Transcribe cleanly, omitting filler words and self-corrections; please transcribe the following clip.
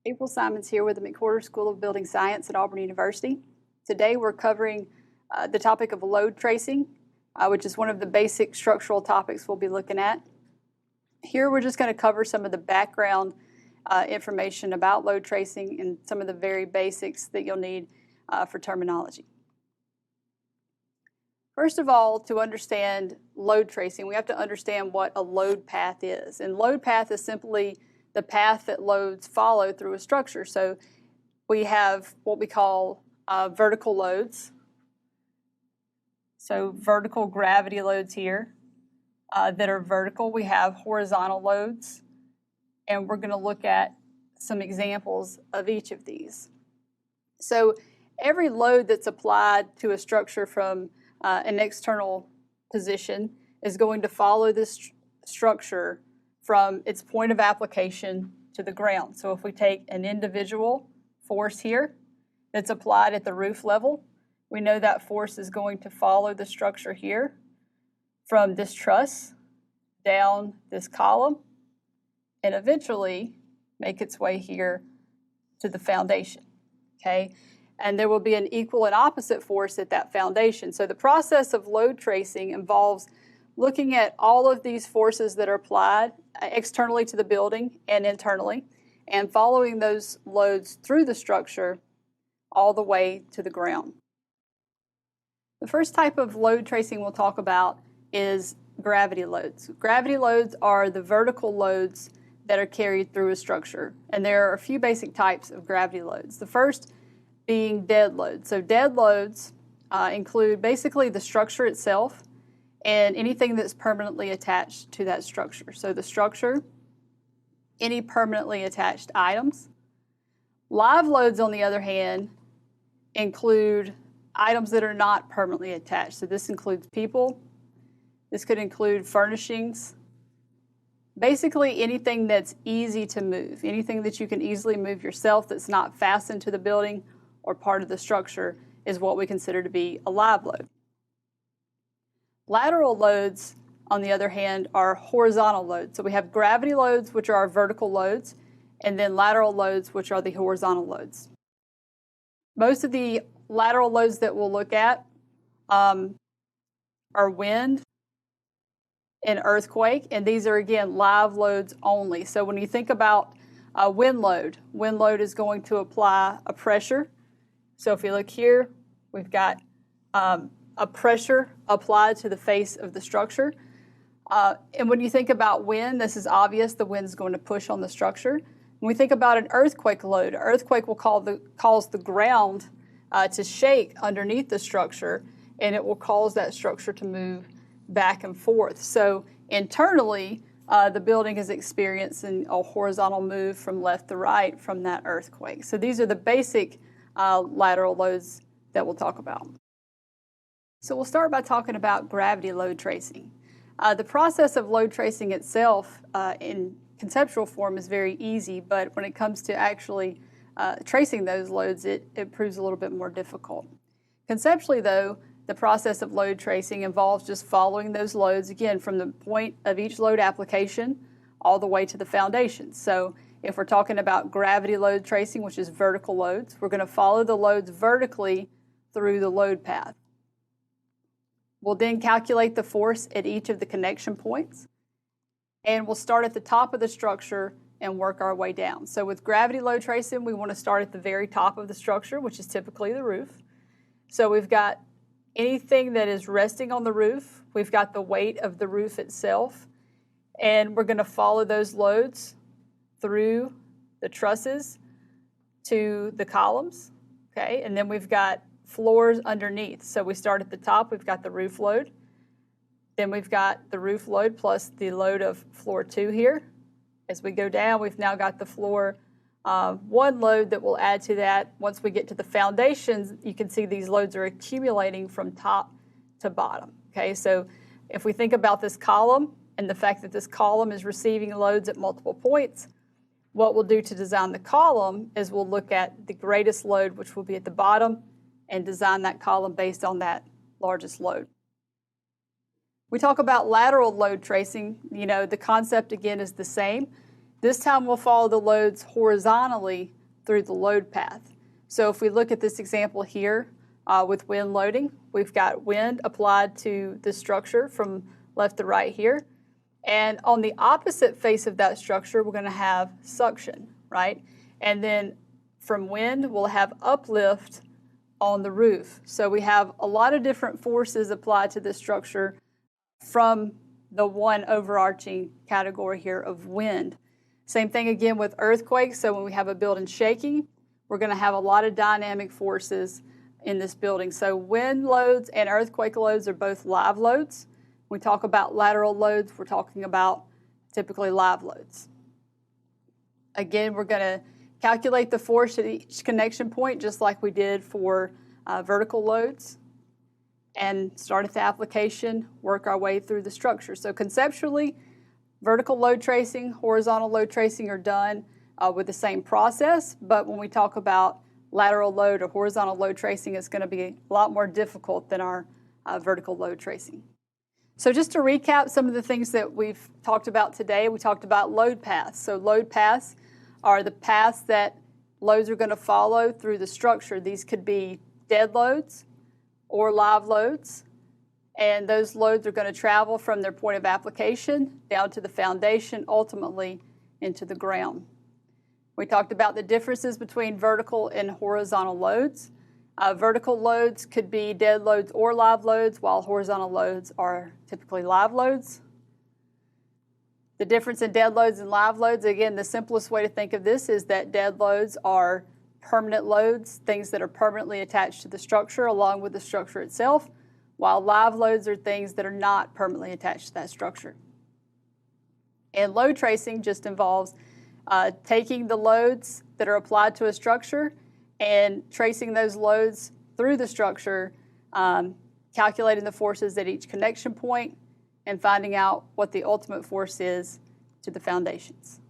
April Simons here with the McWhorter School of Building Science at Auburn University. Today we're covering the topic of load tracing, which is one of the basic structural topics we'll be looking at. Here we're just going to cover some of the background information about load tracing and some of the very basics that you'll need for terminology. First of all, to understand load tracing, we have to understand what a load path is. And load path is simply the path that loads follow through a structure. So we have what we call vertical loads. So vertical gravity loads here that are vertical. We have horizontal loads, and we're going to look at some examples of each of these. So every load that's applied to a structure from an external position is going to follow this structure from its point of application to the ground. So if we take an individual force here that's applied at the roof level, we know that force is going to follow the structure here from this truss down this column and eventually make its way here to the foundation, okay? And there will be an equal and opposite force at that foundation. So the process of load tracing involves looking at all of these forces that are applied externally to the building and internally, and following those loads through the structure all the way to the ground. The first type of load tracing we'll talk about is gravity loads. Gravity loads are the vertical loads that are carried through a structure, and there are a few basic types of gravity loads. The first being dead loads. So dead loads include basically the structure itself and anything that's permanently attached to that structure. So the structure, any permanently attached items. Live loads, on the other hand, include items that are not permanently attached. So this includes people. This could include furnishings. Basically anything that's easy to move, anything that you can easily move yourself that's not fastened to the building or part of the structure is what we consider to be a live load. Lateral loads, on the other hand, are horizontal loads. So we have gravity loads, which are our vertical loads, and then lateral loads, which are the horizontal loads. Most of the lateral loads that we'll look at are wind and earthquake, and these are, again, live loads only. So when you think about wind load is going to apply a pressure. So if you look here, we've got a pressure applied to the face of the structure. And when you think about wind, this is obvious, the wind is going to push on the structure. When we think about an earthquake load, an earthquake will cause the ground to shake underneath the structure, and it will cause that structure to move back and forth. So internally, the building is experiencing a horizontal move from left to right from that earthquake. So these are the basic lateral loads that we'll talk about. So we'll start by talking about gravity load tracing. The process of load tracing itself in conceptual form is very easy, but when it comes to actually tracing those loads, it proves a little bit more difficult. Conceptually, though, the process of load tracing involves just following those loads, again, from the point of each load application all the way to the foundation. So if we're talking about gravity load tracing, which is vertical loads, we're going to follow the loads vertically through the load path. We'll then calculate the force at each of the connection points, and we'll start at the top of the structure and work our way down. So with gravity load tracing, we want to start at the very top of the structure, which is typically the roof. So we've got anything that is resting on the roof, we've got the weight of the roof itself, and we're going to follow those loads through the trusses to the columns, okay? And then we've got floors underneath. So we start at the top, we've got the roof load. Then we've got the roof load plus the load of floor 2 here. As we go down, we've now got the floor 1 load that will add to that. Once we get to the foundations, you can see these loads are accumulating from top to bottom. Okay, so if we think about this column and the fact that this column is receiving loads at multiple points, what we'll do to design the column is we'll look at the greatest load, which will be at the bottom, and design that column based on that largest load. We talk about lateral load tracing. The concept again is the same. This time we'll follow the loads horizontally through the load path. So if we look at this example here with wind loading, we've got wind applied to the structure from left to right here. And on the opposite face of that structure, we're going to have suction, right? And then from wind, we'll have uplift on the roof. So we have a lot of different forces applied to this structure from the one overarching category here of wind. Same thing again with earthquakes. So when we have a building shaking, we're going to have a lot of dynamic forces in this building. So wind loads and earthquake loads are both live loads. When we talk about lateral loads, we're talking about typically live loads. Again, we're going to calculate the force at each connection point just like we did for vertical loads, and start at the application, work our way through the structure. So conceptually, vertical load tracing, horizontal load tracing are done with the same process, but when we talk about lateral load or horizontal load tracing, it's going to be a lot more difficult than our vertical load tracing. So just to recap some of the things that we've talked about today, we talked about load paths. So load paths are the paths that loads are going to follow through the structure. These could be dead loads or live loads, and those loads are going to travel from their point of application down to the foundation, ultimately into the ground. We talked about the differences between vertical and horizontal loads. Vertical loads could be dead loads or live loads, while horizontal loads are typically live loads. The difference in dead loads and live loads, again, the simplest way to think of this is that dead loads are permanent loads, things that are permanently attached to the structure along with the structure itself, while live loads are things that are not permanently attached to that structure. And load tracing just involves taking the loads that are applied to a structure and tracing those loads through the structure, calculating the forces at each connection point, and finding out what the ultimate force is to the foundations.